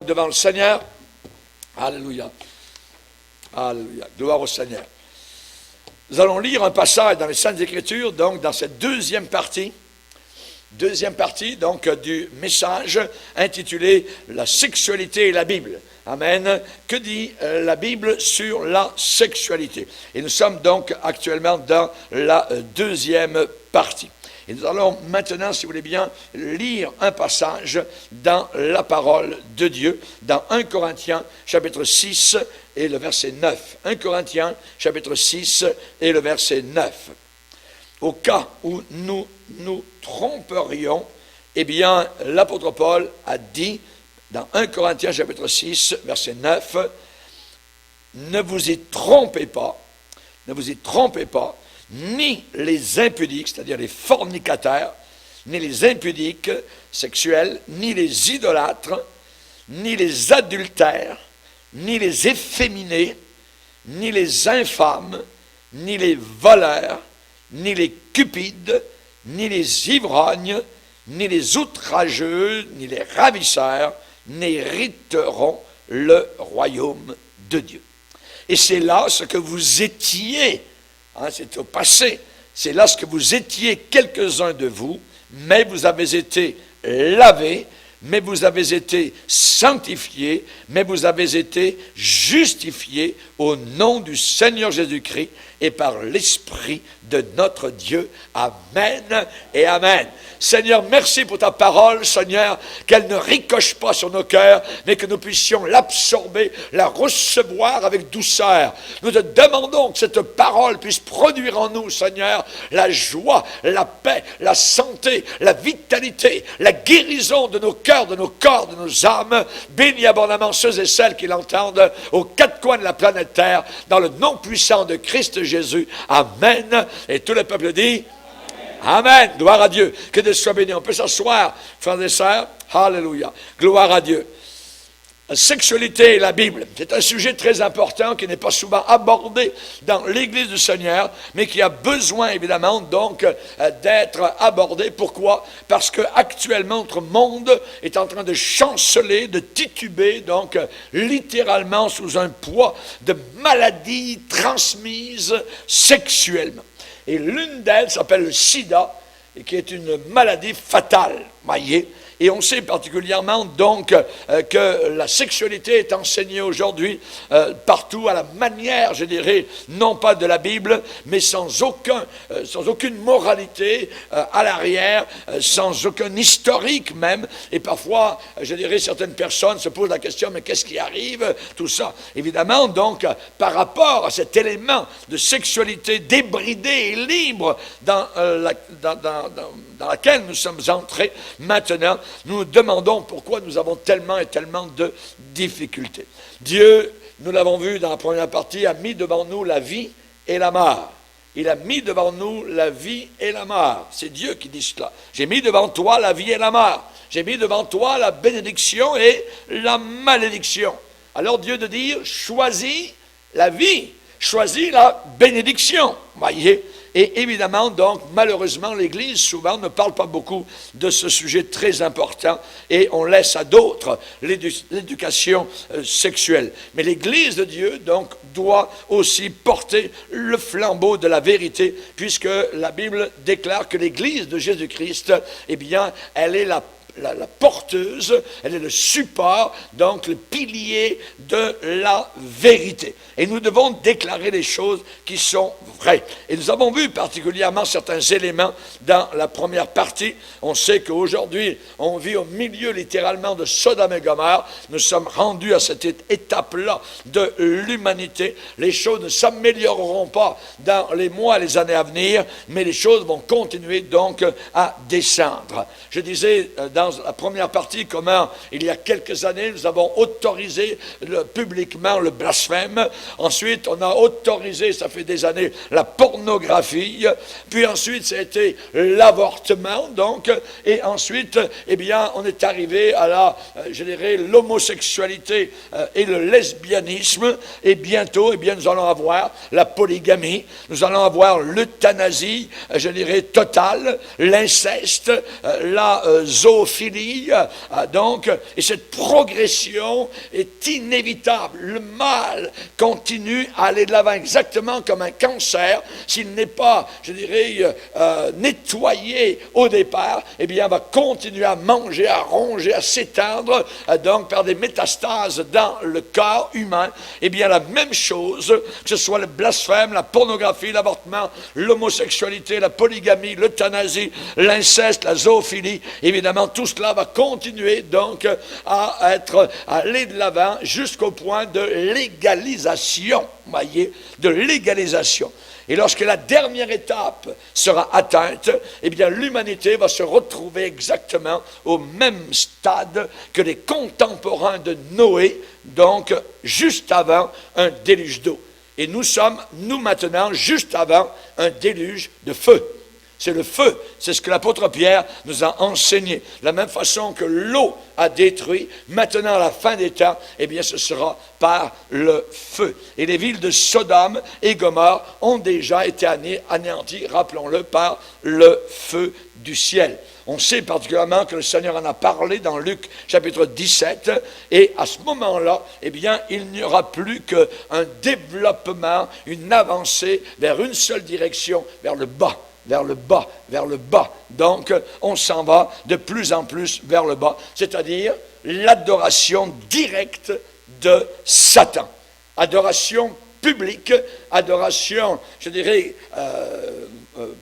Devant le Seigneur. Alléluia. Alléluia. Gloire au Seigneur. Nous allons lire un passage dans les Saintes Écritures, donc dans cette deuxième partie donc du message intitulé « La sexualité et la Bible ». Amen. Que dit la Bible sur la sexualité? Et nous sommes donc actuellement dans la deuxième partie. Et nous allons maintenant, si vous voulez bien, lire un passage dans la parole de Dieu, dans 1 Corinthiens, chapitre 6 et le verset 9. 1 Corinthiens, chapitre 6 et le verset 9. Au cas où nous nous tromperions, eh bien, l'apôtre Paul a dit, dans 1 Corinthiens, chapitre 6, verset 9, « Ne vous y trompez pas, ni les impudiques, c'est-à-dire les fornicataires, ni les impudiques sexuels, ni les idolâtres, ni les adultères, ni les efféminés, ni les infâmes, ni les voleurs, ni les cupides, ni les ivrognes, ni les outrageux, ni les ravisseurs, n'hériteront le royaume de Dieu. » Et c'est là ce que vous étiez. C'est au passé. C'est là ce que vous étiez quelques-uns de vous, mais vous avez été lavés, mais vous avez été sanctifiés, mais vous avez été justifiés au nom du Seigneur Jésus-Christ et par l'Esprit de notre Dieu. Amen et Amen. Seigneur, merci pour ta parole, Seigneur, qu'elle ne ricoche pas sur nos cœurs, mais que nous puissions l'absorber, la recevoir avec douceur. Nous te demandons que cette parole puisse produire en nous, Seigneur, la joie, la paix, la santé, la vitalité, la guérison de nos cœurs, de nos corps, de nos âmes. Bénis abondamment ceux et celles qui l'entendent aux quatre coins de la planète Terre, dans le nom puissant de Christ Jésus. Amen. Et tout le peuple dit Amen. Gloire à Dieu. Que Dieu soit béni. On peut s'asseoir, frères et sœurs. Alléluia. Gloire à Dieu. La sexualité et la Bible, c'est un sujet très important qui n'est pas souvent abordé dans l'Église du Seigneur, mais qui a besoin évidemment donc d'être abordé. Pourquoi? Parce que actuellement notre monde est en train de chanceler, de tituber, donc littéralement sous un poids de maladies transmises sexuellement. Et l'une d'elles s'appelle le sida, et qui est une maladie fatale, voyez. Et on sait particulièrement donc que la sexualité est enseignée aujourd'hui partout à la manière, je dirais, non pas de la Bible, mais sans aucune moralité à l'arrière, sans aucun historique même. Et parfois, je dirais, certaines personnes se posent la question, mais qu'est-ce qui arrive? Tout ça. Évidemment, donc, par rapport à cet élément de sexualité débridée et libre dans laquelle nous sommes entrés maintenant, nous nous demandons pourquoi nous avons tellement et tellement de difficultés. Dieu, nous l'avons vu dans la première partie, a mis devant nous la vie et la mort. Il a mis devant nous la vie et la mort. C'est Dieu qui dit cela. J'ai mis devant toi la vie et la mort. J'ai mis devant toi la bénédiction et la malédiction. Alors Dieu de dire, choisis la vie, choisis la bénédiction. Voyez. Et évidemment, donc, malheureusement, l'Église, souvent, ne parle pas beaucoup de ce sujet très important et on laisse à d'autres l'éducation sexuelle. Mais l'Église de Dieu, donc, doit aussi porter le flambeau de la vérité, puisque la Bible déclare que l'Église de Jésus-Christ, eh bien, elle est la porteuse, elle est le support, donc le pilier de la vérité. Et nous devons déclarer les choses qui sont vraies. Et nous avons vu particulièrement certains éléments dans la première partie. On sait qu'aujourd'hui, on vit au milieu littéralement de Sodome et Gomorrhe. Nous sommes rendus à cette étape-là de l'humanité. Les choses ne s'amélioreront pas dans les mois et les années à venir, mais les choses vont continuer donc à descendre. Je disais dans la première partie comment, il y a quelques années, nous avons autorisé publiquement le blasphème. Ensuite, on a autorisé, ça fait des années, la pornographie. Puis ensuite, ça a été l'avortement, donc. Et ensuite, eh bien, on est arrivé à je dirais, l'homosexualité et le lesbianisme. Et bientôt, eh bien, nous allons avoir la polygamie. Nous allons avoir l'euthanasie, je dirais, totale, l'inceste, la zoophilie, zoophilie, donc, et cette progression est inévitable. Le mal continue à aller de l'avant, exactement comme un cancer. S'il n'est pas, je dirais, nettoyé au départ, eh bien, va continuer à manger, à ronger, à s'étendre, donc, par des métastases dans le corps humain. Eh bien, la même chose, que ce soit le blasphème, la pornographie, l'avortement, l'homosexualité, la polygamie, l'euthanasie, l'inceste, la zoophilie, évidemment, tout cela va continuer donc à aller de l'avant jusqu'au point de légalisation, voyez, de légalisation. Et lorsque la dernière étape sera atteinte, eh bien, l'humanité va se retrouver exactement au même stade que les contemporains de Noé, donc juste avant un déluge d'eau. Et nous sommes, nous maintenant, juste avant un déluge de feu. C'est le feu, c'est ce que l'apôtre Pierre nous a enseigné. De la même façon que l'eau a détruit, maintenant à la fin des temps, eh bien ce sera par le feu. Et les villes de Sodome et Gomorrhe ont déjà été anéanties, rappelons-le, par le feu du ciel. On sait particulièrement que le Seigneur en a parlé dans Luc chapitre 17, et à ce moment-là, eh bien, il n'y aura plus qu'un développement, une avancée vers une seule direction, vers le bas. Vers le bas, vers le bas. Donc, on s'en va de plus en plus vers le bas, c'est-à-dire l'adoration directe de Satan. Adoration publique, adoration, je dirais,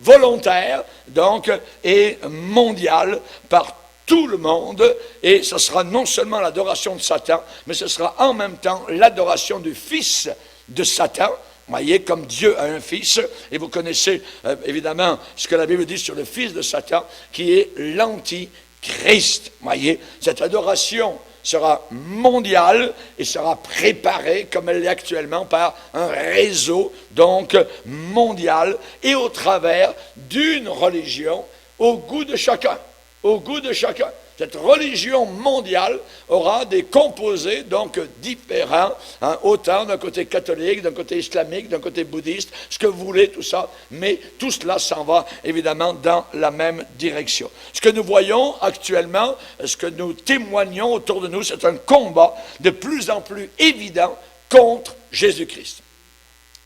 volontaire, donc, et mondiale par tout le monde, et ce sera non seulement l'adoration de Satan, mais ce sera en même temps l'adoration du Fils de Satan. Voyez, comme Dieu a un fils, et vous connaissez évidemment ce que la Bible dit sur le fils de Satan, qui est l'Antichrist. Voyez, cette adoration sera mondiale et sera préparée, comme elle l'est actuellement, par un réseau donc mondial, et au travers d'une religion au goût de chacun. Au goût de chacun. Cette religion mondiale aura des composés donc différents, hein, autant d'un côté catholique, d'un côté islamique, d'un côté bouddhiste, ce que vous voulez, tout ça, mais tout cela s'en va évidemment dans la même direction. Ce que nous voyons actuellement, ce que nous témoignons autour de nous, c'est un combat de plus en plus évident contre Jésus-Christ.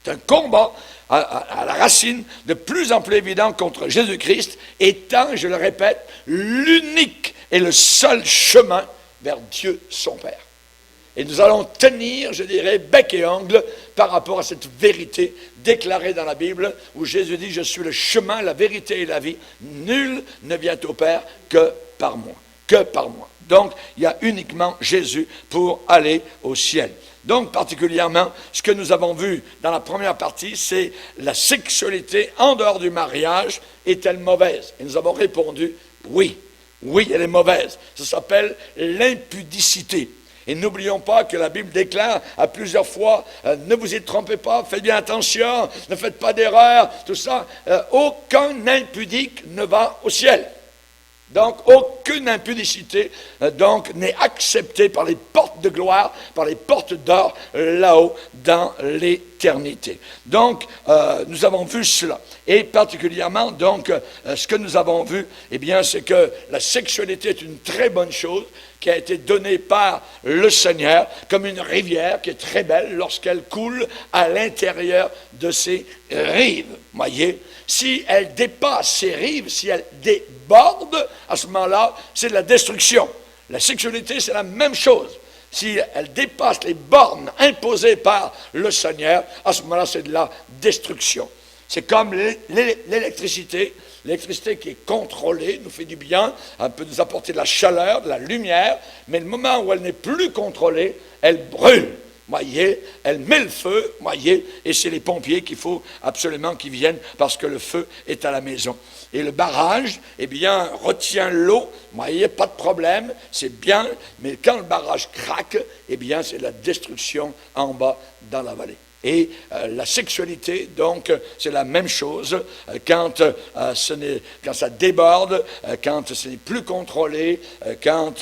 C'est un combat à la racine de plus en plus évident contre Jésus-Christ, étant, je le répète, l'unique et le seul chemin vers Dieu son Père. Et nous allons tenir, je dirais, bec et ongle par rapport à cette vérité déclarée dans la Bible, où Jésus dit « Je suis le chemin, la vérité et la vie. Nul ne vient au Père que par moi. » Que par moi. Donc, il y a uniquement Jésus pour aller au ciel. Donc, particulièrement, ce que nous avons vu dans la première partie, c'est la sexualité en dehors du mariage est-elle mauvaise? Et nous avons répondu oui. Oui, elle est mauvaise. Ça s'appelle l'impudicité. Et n'oublions pas que la Bible déclare à plusieurs fois, ne vous y trompez pas, faites bien attention, ne faites pas d'erreur, tout ça. Aucun impudique ne va au ciel. Donc, aucune impudicité donc n'est acceptée par les portes de gloire, par les portes d'or, là-haut, dans l'éternité. Donc, nous avons vu cela. Et particulièrement, donc, ce que nous avons vu, eh bien, c'est que la sexualité est une très bonne chose qui a été donnée par le Seigneur comme une rivière qui est très belle lorsqu'elle coule à l'intérieur de ses rives. Voyez, si elle dépasse ses rives, si elle déborde, à ce moment-là, c'est de la destruction. La sexualité, c'est la même chose. Si elle dépasse les bornes imposées par le Seigneur, à ce moment-là, c'est de la destruction. C'est comme l'électricité. L'électricité qui est contrôlée nous fait du bien, elle peut nous apporter de la chaleur, de la lumière, mais le moment où elle n'est plus contrôlée, elle brûle. Voyez, elle met le feu, voyez, et c'est les pompiers qu'il faut absolument qu'ils viennent parce que le feu est à la maison. Et le barrage, eh bien, retient l'eau, voyez, pas de problème, c'est bien, mais quand le barrage craque, eh bien, c'est la destruction en bas dans la vallée. Et la sexualité, donc, c'est la même chose quand ça déborde, quand ce n'est plus contrôlé, quand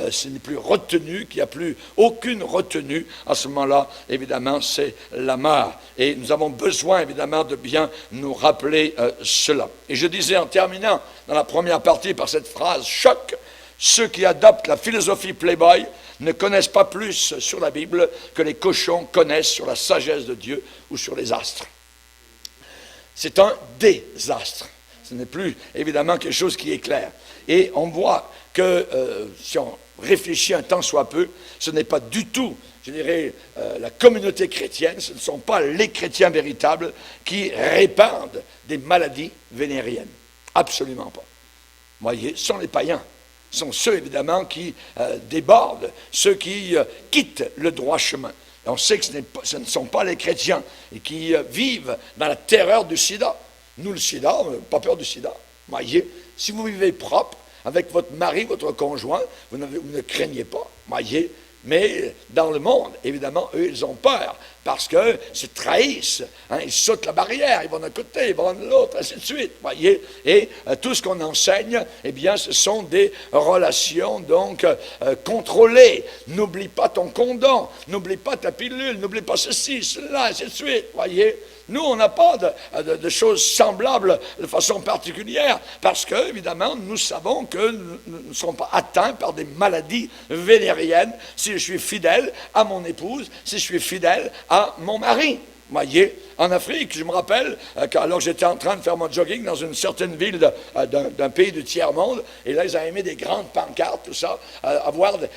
ce n'est plus retenu, qu'il n'y a plus aucune retenue. À ce moment-là, évidemment, c'est la mort. Et nous avons besoin, évidemment, de bien nous rappeler cela. Et je disais en terminant dans la première partie par cette phrase choc, Ceux qui adoptent la philosophie Playboy ne connaissent pas plus sur la Bible que les cochons connaissent sur la sagesse de Dieu ou sur les astres. C'est un désastre. Ce n'est plus évidemment quelque chose qui est clair. Et on voit que si on réfléchit un tant soit peu, ce n'est pas du tout, je dirais, la communauté chrétienne, ce ne sont pas les chrétiens véritables qui répandent des maladies vénériennes. Absolument pas. Vous voyez, ce sont les païens. Ce sont ceux, évidemment, qui débordent, ceux qui quittent le droit chemin. Et on sait que ce ne sont pas les chrétiens et qui vivent dans la terreur du sida. Nous, le sida, on n'a pas peur du sida. Voyez, si vous vivez propre avec votre mari, votre conjoint, vous ne craignez pas. Voyez, mais dans le monde, évidemment, eux, ils ont peur parce qu'ils se trahissent. Hein, ils sautent la barrière, ils vont d'un côté, ils vont de l'autre, ainsi de suite. Voyez, et tout ce qu'on enseigne, eh bien, ce sont des relations donc contrôlées. N'oublie pas ton condom, n'oublie pas ta pilule, n'oublie pas ceci, cela, ainsi de suite. Voyez. Nous, on n'a pas de choses semblables de façon particulière parce que, évidemment, nous savons que nous ne sommes pas atteints par des maladies vénériennes si je suis fidèle à mon épouse, si je suis fidèle à mon mari. Voyez, en Afrique, je me rappelle, alors j'étais en train de faire mon jogging dans une certaine ville d'un pays du tiers-monde, et là, ils avaient mis des grandes pancartes, tout ça,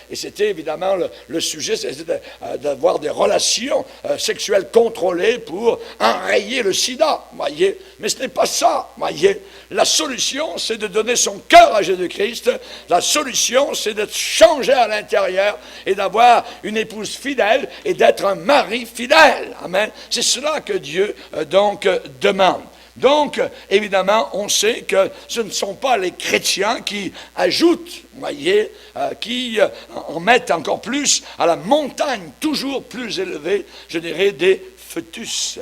et c'était évidemment le sujet, c'était d'avoir des relations sexuelles contrôlées pour enrayer le sida, voyez. Mais ce n'est pas ça, voyez. La solution, c'est de donner son cœur à Jésus-Christ. La solution, c'est de changer à l'intérieur et d'avoir une épouse fidèle et d'être un mari fidèle. Amen. C'est cela que Dieu, donc, demande. Donc, évidemment, on sait que ce ne sont pas les chrétiens qui ajoutent, voyez, qui en mettent encore plus à la montagne toujours plus élevée, je dirais, des fœtus,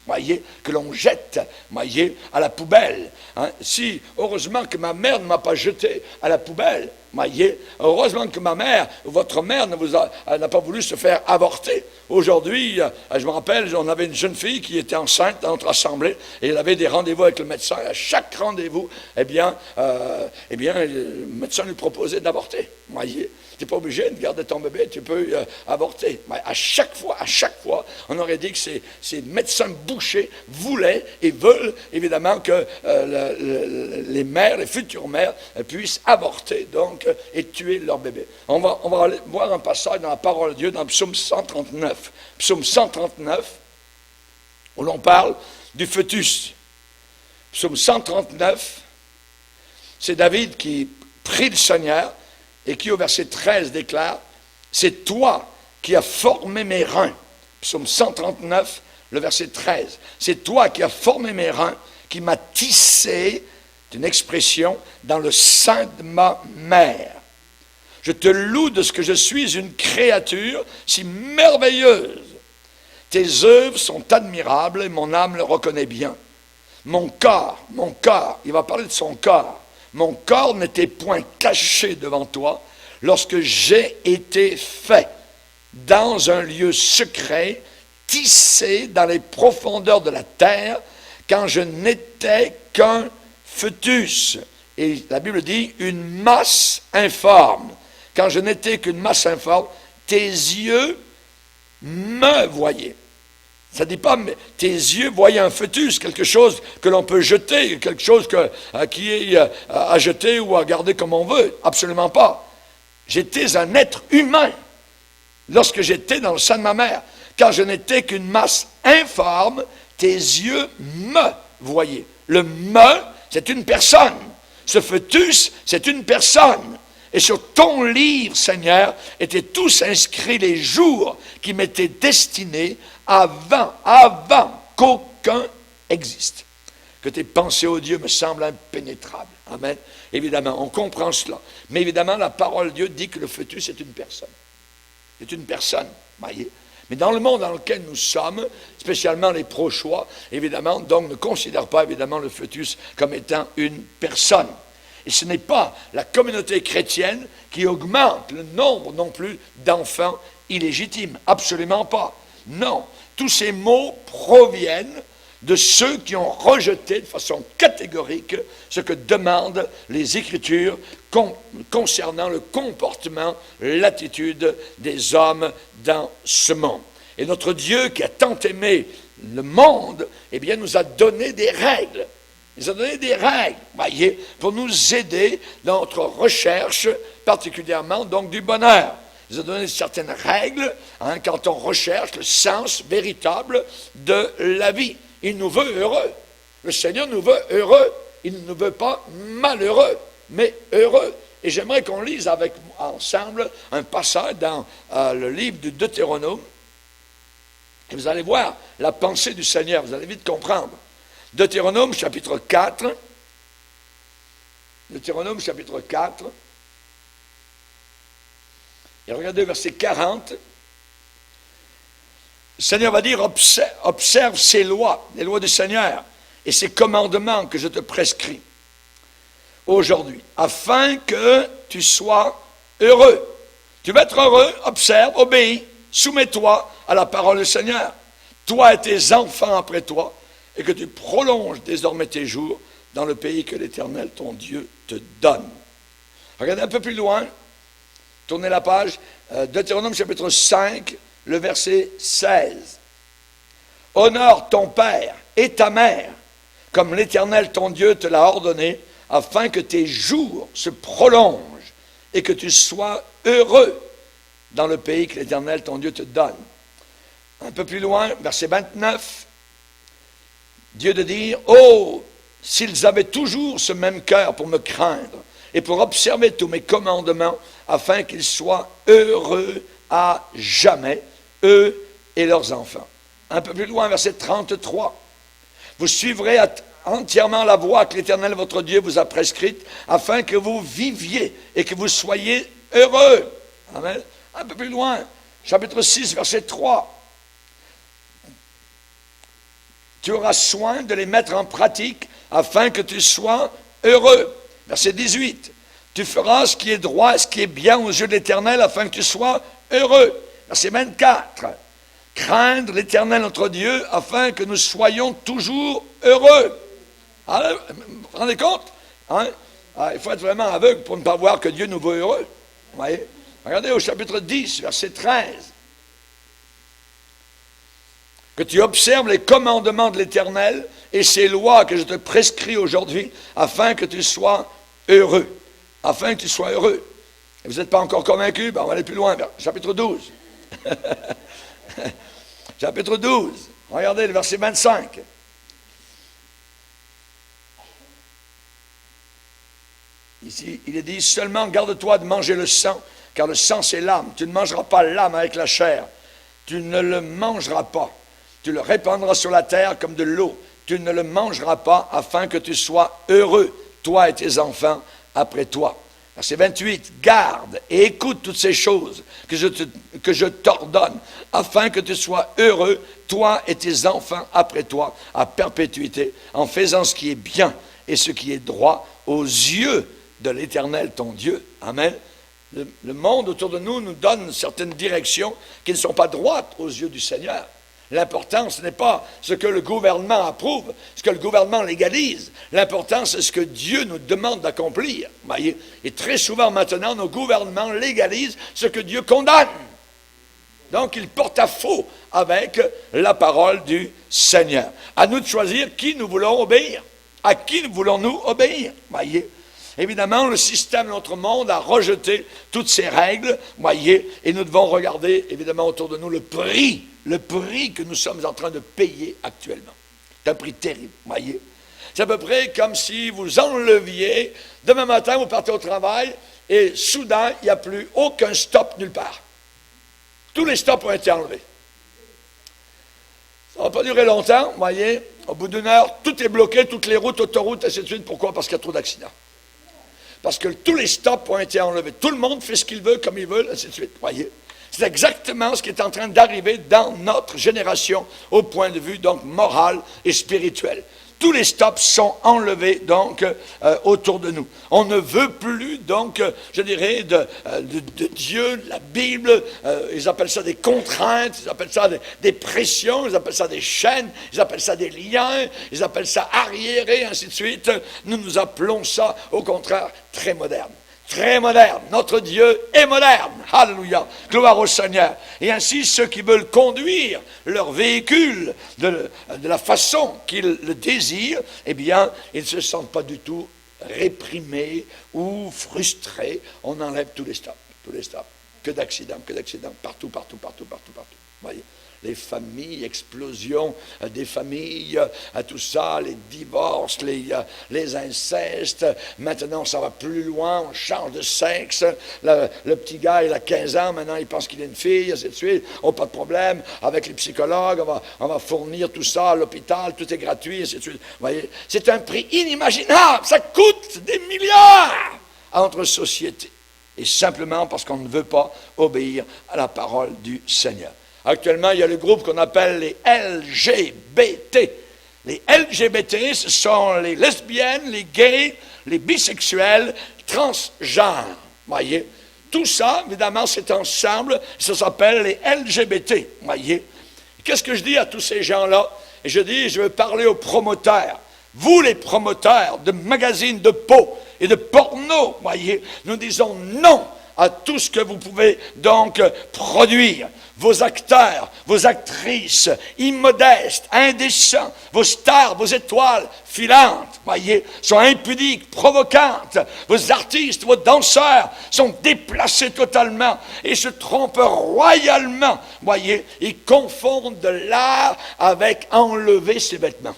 voyez, que l'on jette, voyez, à la poubelle. Hein. Si, heureusement que ma mère ne m'a pas jeté à la poubelle, voyez, heureusement que ma mère, votre mère n'a pas voulu se faire avorter. Aujourd'hui, je me rappelle, on avait une jeune fille qui était enceinte dans notre assemblée et elle avait des rendez-vous avec le médecin. À chaque rendez-vous, eh bien, le médecin lui proposait d'avorter, voyez. Tu n'es pas obligé de garder ton bébé, tu peux avorter. Mais à chaque fois, on aurait dit que ces médecins bouchers voulaient et veulent évidemment que les mères, les futures mères, puissent avorter donc et tuer leur bébé. On va aller voir un passage dans la parole de Dieu, dans Psaume 139. Psaume 139, où l'on parle du fœtus. Psaume 139, c'est David qui prie le Seigneur, et qui au verset 13 déclare, « C'est toi qui as formé mes reins. » Psaume 139, le verset 13. « C'est toi qui as formé mes reins, qui m'as tissé, c'est une expression, dans le sein de ma mère. Je te loue de ce que je suis une créature si merveilleuse. Tes œuvres sont admirables et mon âme le reconnaît bien. Mon corps, il va parler de son corps. Mon corps n'était point caché devant toi lorsque j'ai été fait dans un lieu secret, tissé dans les profondeurs de la terre, quand je n'étais qu'un fœtus. Et la Bible dit une masse informe. Quand je n'étais qu'une masse informe, tes yeux me voyaient. Ça ne dit pas, mais tes yeux voyaient un fœtus, quelque chose que l'on peut jeter, quelque chose qui est à jeter ou à garder comme on veut. Absolument pas. J'étais un être humain lorsque j'étais dans le sein de ma mère. Quand je n'étais qu'une masse informe, tes yeux me voyaient. Le me, c'est une personne. Ce fœtus, c'est une personne. Et sur ton livre, Seigneur, étaient tous inscrits les jours qui m'étaient destinés avant qu'aucun existe. Que tes pensées, ô Dieu, me semblent impénétrables. Amen. Évidemment, on comprend cela. Mais évidemment, la parole de Dieu dit que le fœtus est une personne. C'est une personne, voyez. Mais dans le monde dans lequel nous sommes, spécialement les pro-choix, évidemment, donc ne considèrent pas évidemment le fœtus comme étant une personne. Et ce n'est pas la communauté chrétienne qui augmente le nombre non plus d'enfants illégitimes. Absolument pas. Non. Tous ces mots proviennent de ceux qui ont rejeté de façon catégorique ce que demandent les Écritures concernant le comportement, l'attitude des hommes dans ce monde. Et notre Dieu qui a tant aimé le monde, eh bien, nous a donné des règles. Il nous a donné des règles, voyez, pour nous aider dans notre recherche, particulièrement donc du bonheur. Il nous a donné certaines règles quand on recherche le sens véritable de la vie. Il nous veut heureux. Le Seigneur nous veut heureux. Il ne nous veut pas malheureux, mais heureux. Et j'aimerais qu'on lise ensemble un passage dans le livre du Deutéronome. Et vous allez voir la pensée du Seigneur. Vous allez vite comprendre. Deutéronome chapitre 4. Deutéronome chapitre 4. Et regardez verset 40. Le Seigneur va dire, observe ces lois, les lois du Seigneur, et ces commandements que je te prescris aujourd'hui, afin que tu sois heureux. Tu veux être heureux, observe, obéis, soumets-toi à la parole du Seigneur, toi et tes enfants après toi, et que tu prolonges désormais tes jours dans le pays que l'Éternel, ton Dieu, te donne. Regardez un peu plus loin, tournez la page, Deutéronome chapitre 5, le verset 16. Honore ton père et ta mère, comme l'Éternel ton Dieu te l'a ordonné, afin que tes jours se prolongent et que tu sois heureux dans le pays que l'Éternel ton Dieu te donne. Un peu plus loin, verset 29, Dieu de dire, oh, s'ils avaient toujours ce même cœur pour me craindre et pour observer tous mes commandements, afin qu'ils soient heureux à jamais, eux et leurs enfants. Un peu plus loin, verset 33. Vous suivrez entièrement la voie que l'Éternel votre Dieu vous a prescrite, afin que vous viviez et que vous soyez heureux. Amen. Un peu plus loin, chapitre 6, verset 3. Tu auras soin de les mettre en pratique, afin que tu sois heureux. Verset 18. Tu feras ce qui est droit, ce qui est bien aux yeux de l'Éternel, afin que tu sois heureux. Verset 24. Craindre l'Éternel notre Dieu, afin que nous soyons toujours heureux. Alors, vous vous rendez compte? Il faut être vraiment aveugle pour ne pas voir que Dieu nous veut heureux. Vous voyez? Regardez au chapitre 10, verset 13. Que tu observes les commandements de l'Éternel et ses lois que je te prescris aujourd'hui, afin que tu sois heureux. Afin que tu sois heureux. Et vous n'êtes pas encore convaincu? Ben, on va aller plus loin, chapitre 12. Chapitre 12. Regardez le verset 25. Ici, il est dit, seulement garde-toi de manger le sang, car le sang c'est l'âme. Tu ne mangeras pas l'âme avec la chair. Tu ne le mangeras pas. Tu le répandras sur la terre comme de l'eau. Tu ne le mangeras pas, afin que tu sois heureux, toi et tes enfants, après toi. Verset 28, garde et écoute toutes ces choses que je t'ordonne, afin que tu sois heureux, toi et tes enfants après toi, à perpétuité, en faisant ce qui est bien et ce qui est droit aux yeux de l'Éternel, ton Dieu. Amen. Le monde autour de nous nous donne certaines directions qui ne sont pas droites aux yeux du Seigneur. L'important, ce n'est pas ce que le gouvernement approuve, ce que le gouvernement légalise. L'important, c'est ce que Dieu nous demande d'accomplir. Voyez? Et très souvent maintenant, nos gouvernements légalisent ce que Dieu condamne. Donc, ils portent à faux avec la parole du Seigneur. À nous de choisir qui nous voulons obéir. À qui voulons-nous obéir? Voyez? Évidemment, le système de notre monde a rejeté toutes ces règles, voyez, et nous devons regarder, évidemment, autour de nous le prix que nous sommes en train de payer actuellement. C'est un prix terrible, voyez. C'est à peu près comme si vous enleviez, demain matin, vous partez au travail, et soudain, il n'y a plus aucun stop nulle part. Tous les stops ont été enlevés. Ça ne va pas durer longtemps, voyez. Au bout d'une heure, tout est bloqué, toutes les routes, autoroutes, ainsi de suite. Pourquoi? Parce qu'il y a trop d'accidents. Parce que tous les stops ont été enlevés. Tout le monde fait ce qu'il veut, comme il veut, ainsi de suite. Voyez? C'est exactement ce qui est en train d'arriver dans notre génération, au point de vue donc moral et spirituel. tous les stops sont enlevés donc autour de nous. On ne veut plus donc, je dirais, de Dieu, de la Bible. Ils appellent ça des contraintes, ils appellent ça des pressions, ils appellent ça des chaînes, ils appellent ça des liens, ils appellent ça arriérés, ainsi de suite. Nous appelons ça, au contraire, très moderne. Très moderne. Notre Dieu est moderne. Alléluia. Gloire au Seigneur. Et ainsi, ceux qui veulent conduire leur véhicule de la façon qu'ils le désirent, eh bien, ils ne se sentent pas du tout réprimés ou frustrés. On enlève tous les stops. Tous les stops. Que d'accidents, partout. Voyez. Les familles, explosion des familles, tout ça, les divorces, les incestes. Maintenant, ça va plus loin, on change de sexe. Le petit gars, il a 15 ans, maintenant il pense qu'il est une fille, ainsi de suite. Oh, pas de problème, avec les psychologues, on va fournir tout ça à l'hôpital, tout est gratuit, ainsi de suite. Vous voyez, c'est un prix inimaginable, ça coûte des milliards à notre société. Et simplement parce qu'on ne veut pas obéir à la parole du Seigneur. Actuellement, il y a le groupe qu'on appelle les LGBT. Les LGBT, ce sont les lesbiennes, les gays, les bisexuels, transgenres. Voyez, tout ça, évidemment, c'est ensemble. Ça s'appelle les LGBT. Voyez. Qu'est-ce que je dis à tous ces gens-là? Et je dis, je veux parler aux promoteurs. Vous, les promoteurs de magazines de peau et de porno, voyez, nous disons non à tout ce que vous pouvez donc produire. Vos acteurs, vos actrices, immodestes, indécents, vos stars, vos étoiles filantes, voyez, sont impudiques, provocantes. Vos artistes, vos danseurs sont déplacés totalement et se trompent royalement, voyez. Ils confondent de l'art avec enlever ses vêtements.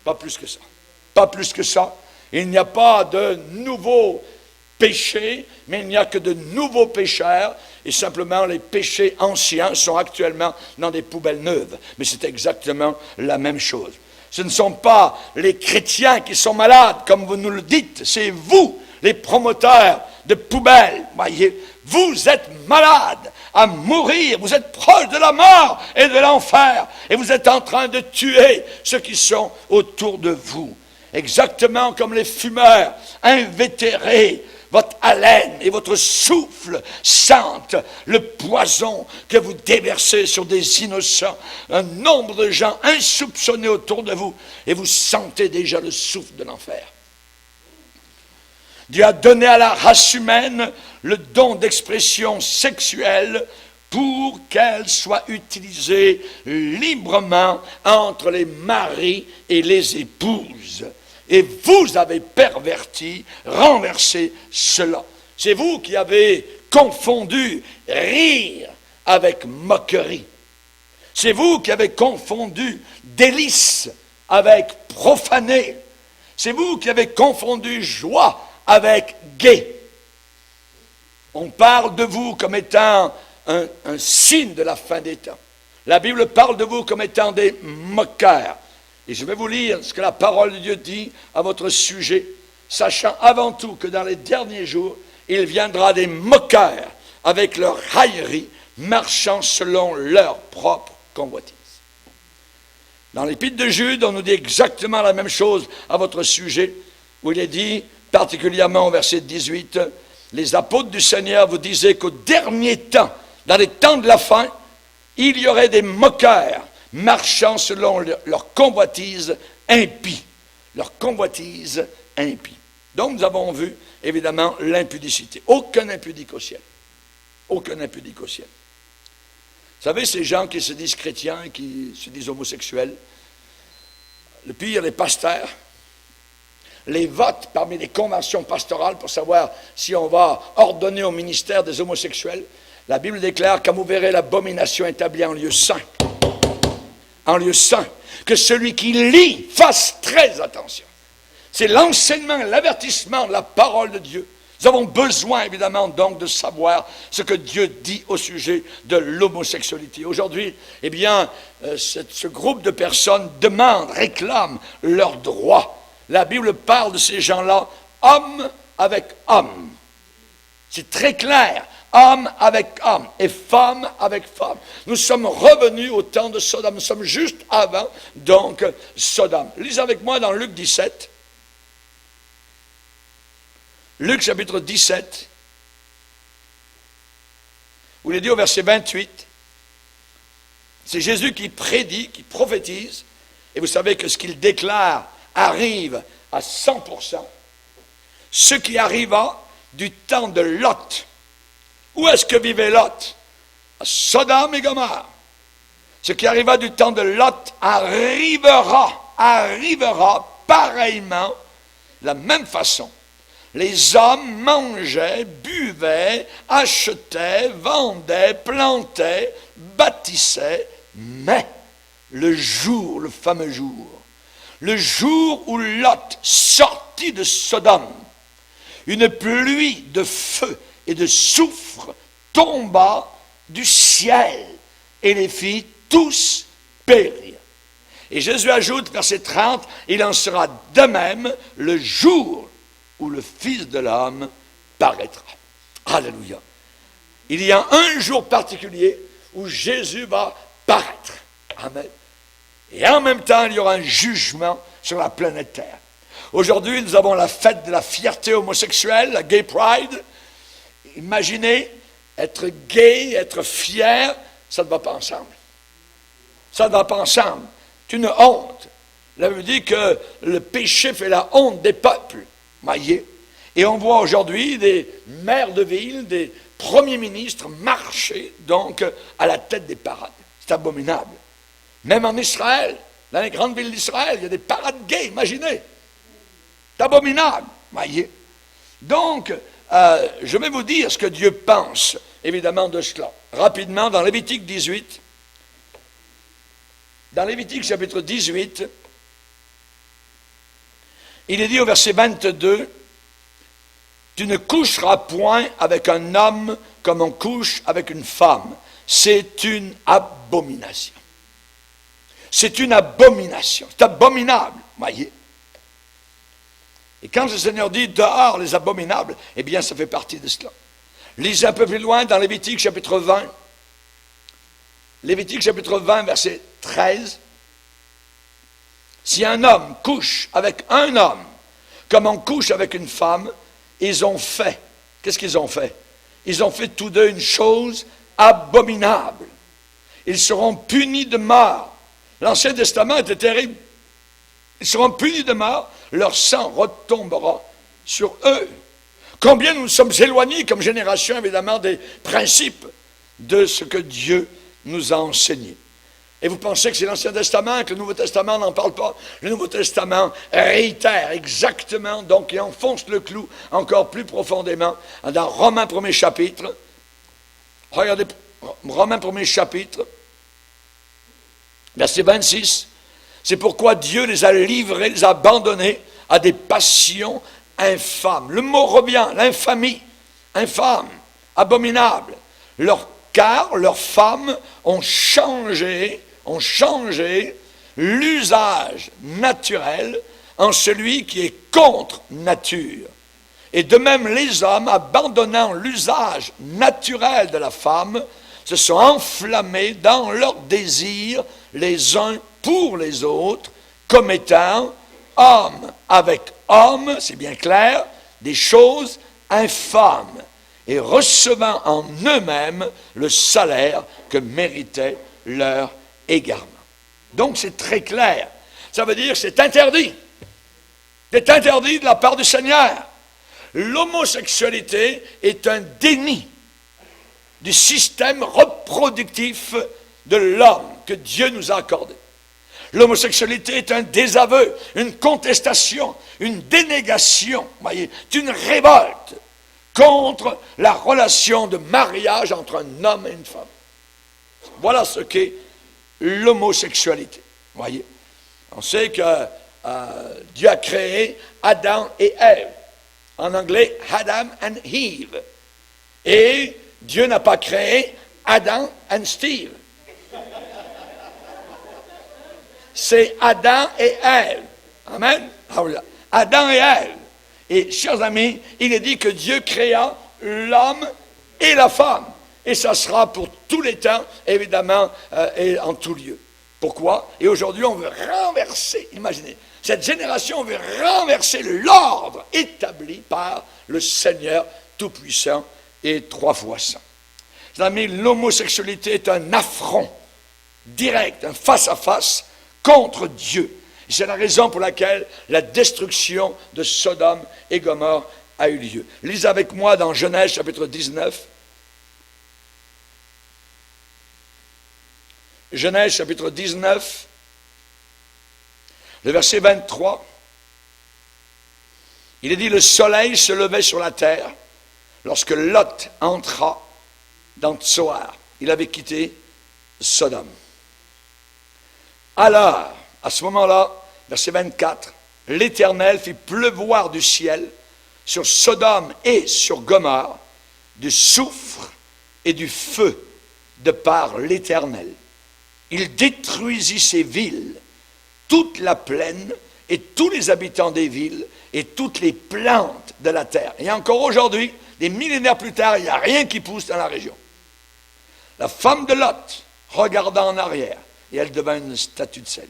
Pas plus que ça. Pas plus que ça. Il n'y a pas de nouveaux péchés, mais il n'y a que de nouveaux pécheurs, et simplement les péchés anciens sont actuellement dans des poubelles neuves. Mais c'est exactement la même chose. Ce ne sont pas les chrétiens qui sont malades, comme vous nous le dites, c'est vous, les promoteurs de poubelles, voyez. Vous êtes malades à mourir, vous êtes proche de la mort et de l'enfer, et vous êtes en train de tuer ceux qui sont autour de vous. Exactement comme les fumeurs invétérés. Votre haleine et votre souffle sentent le poison que vous déversez sur des innocents. Un nombre de gens insoupçonnés autour de vous, et vous sentez déjà le souffle de l'enfer. Dieu a donné à la race humaine le don d'expression sexuelle pour qu'elle soit utilisée librement entre les maris et les épouses. Et vous avez perverti, renversé cela. C'est vous qui avez confondu rire avec moquerie. C'est vous qui avez confondu délice avec profaner. C'est vous qui avez confondu joie avec gai. On parle de vous comme étant un signe de la fin des temps. La Bible parle de vous comme étant des moqueurs. Et je vais vous lire ce que la parole de Dieu dit à votre sujet, sachant avant tout que dans les derniers jours, il viendra des moqueurs avec leur raillerie, marchant selon leur propre convoitise. Dans l'Épître de Jude, on nous dit exactement la même chose à votre sujet, où il est dit, particulièrement au verset 18, « Les apôtres du Seigneur vous disaient qu'au dernier temps, dans les temps de la fin, il y aurait des moqueurs, marchant selon leur convoitise impie. » Leur convoitise impie. Donc nous avons vu, évidemment, l'impudicité. Aucun impudique au ciel. Aucun impudique au ciel. Vous savez, ces gens qui se disent chrétiens, qui se disent homosexuels, le pire, les pasteurs, les votes parmi les conventions pastorales pour savoir si on va ordonner au ministère des homosexuels, la Bible déclare, comme vous verrez l'abomination établie en lieu saint, que celui qui lit fasse très attention. C'est l'enseignement, l'avertissement de la parole de Dieu. Nous avons besoin, évidemment, donc, de savoir ce que Dieu dit au sujet de l'homosexualité. Aujourd'hui, eh bien, ce groupe de personnes demande, réclame leurs droits. La Bible parle de ces gens-là, homme avec homme. C'est très clair. homme avec homme et femme avec femme. Nous sommes revenus au temps de Sodome. Nous sommes juste avant, donc, Sodome. Lisez avec moi dans Luc 17. Luc chapitre 17. Vous l'avez dit au verset 28. C'est Jésus qui prédit, qui prophétise. Et vous savez que ce qu'il déclare arrive à 100%. Ce qui arriva du temps de Lot. Où est-ce que vivait Lot? À Sodome et Gomorrhe. Ce qui arriva du temps de Lot arrivera pareillement, de la même façon. Les hommes mangeaient, buvaient, achetaient, vendaient, plantaient, bâtissaient, mais le jour, le fameux jour, le jour où Lot sortit de Sodome, une pluie de feu et de soufre tomba du ciel et les fit tous périr. Et Jésus ajoute, verset 30, il en sera de même le jour où le Fils de l'homme paraîtra. Alléluia. Il y a un jour particulier où Jésus va paraître. Amen. Et en même temps, il y aura un jugement sur la planète Terre. Aujourd'hui, nous avons la fête de la fierté homosexuelle, la Gay Pride. Imaginez, être gay, être fier, ça ne va pas ensemble. Ça ne va pas ensemble. C'est une honte. La Bible dit que le péché fait la honte des peuples. Voyez. Et on voit aujourd'hui des maires de ville, des premiers ministres marcher donc à la tête des parades. C'est abominable. Même en Israël, dans les grandes villes d'Israël, il y a des parades gays, imaginez. C'est abominable, voyez. Donc, je vais vous dire ce que Dieu pense, évidemment, de cela. Rapidement, dans Lévitique 18, dans Lévitique chapitre 18, il est dit au verset 22, « Tu ne coucheras point avec un homme comme on couche avec une femme. C'est une abomination. » C'est une abomination. C'est abominable, voyez. Et quand le Seigneur dit « dehors les abominables », eh bien, ça fait partie de cela. Lisez un peu plus loin dans Lévitique chapitre 20. Lévitique chapitre 20, verset 13. Si un homme couche avec un homme, comme on couche avec une femme, ils ont fait. Qu'est-ce qu'ils ont fait? Ils ont fait tous deux une chose abominable. Ils seront punis de mort. L'Ancien Testament était terrible. Ils seront punis de mort, leur sang retombera sur eux. Combien nous sommes éloignés comme génération, évidemment, des principes de ce que Dieu nous a enseigné. Et vous pensez que c'est l'Ancien Testament, que le Nouveau Testament n'en parle pas? Le Nouveau Testament réitère exactement, donc, et enfonce le clou encore plus profondément dans Romains 1er chapitre. Regardez, Romains 1er chapitre, verset 26. C'est pourquoi Dieu les a livrés, les a abandonnés à des passions infâmes. Le mot revient, l'infamie, infâme, abominable. Car leurs femmes ont changé l'usage naturel en celui qui est contre nature. Et de même, les hommes, abandonnant l'usage naturel de la femme, se sont enflammés dans leurs désirs les uns pour les autres, comme étant homme avec homme, c'est bien clair, des choses infâmes, et recevant en eux-mêmes le salaire que méritait leur égarement. Donc c'est très clair. Ça veut dire que c'est interdit. C'est interdit de la part du Seigneur. L'homosexualité est un déni du système reproductif de l'homme que Dieu nous a accordé. L'homosexualité est un désaveu, une contestation, une dénégation, voyez, une révolte contre la relation de mariage entre un homme et une femme. Voilà ce qu'est l'homosexualité. Voyez, on sait que Dieu a créé Adam et Ève. En anglais, Adam and Eve. Et Dieu n'a pas créé Adam and Steve. C'est Adam et Ève. Amen. Adam et Ève. Et, chers amis, il est dit que Dieu créa l'homme et la femme. Et ça sera pour tous les temps, évidemment, et en tout lieu. Pourquoi? Et aujourd'hui, on veut renverser, imaginez, cette génération veut renverser l'ordre établi par le Seigneur Tout-Puissant et 3 fois saint. Mes amis, l'homosexualité est un affront direct, un face-à-face contre Dieu. Et c'est la raison pour laquelle la destruction de Sodome et Gomorrhe a eu lieu. Lisez avec moi dans Genèse chapitre 19. Genèse chapitre 19, le verset 23. Il est dit, le soleil se levait sur la terre lorsque Lot entra dans Tsoar. Il avait quitté Sodome. Alors, à ce moment-là, verset 24, l'Éternel fit pleuvoir du ciel sur Sodome et sur Gomorrhe du soufre et du feu de par l'Éternel. Il détruisit ces villes, toute la plaine et tous les habitants des villes et toutes les plantes de la terre. Et encore aujourd'hui, des millénaires plus tard, il n'y a rien qui pousse dans la région. La femme de Lot regarda en arrière et elle devint une statue de sel.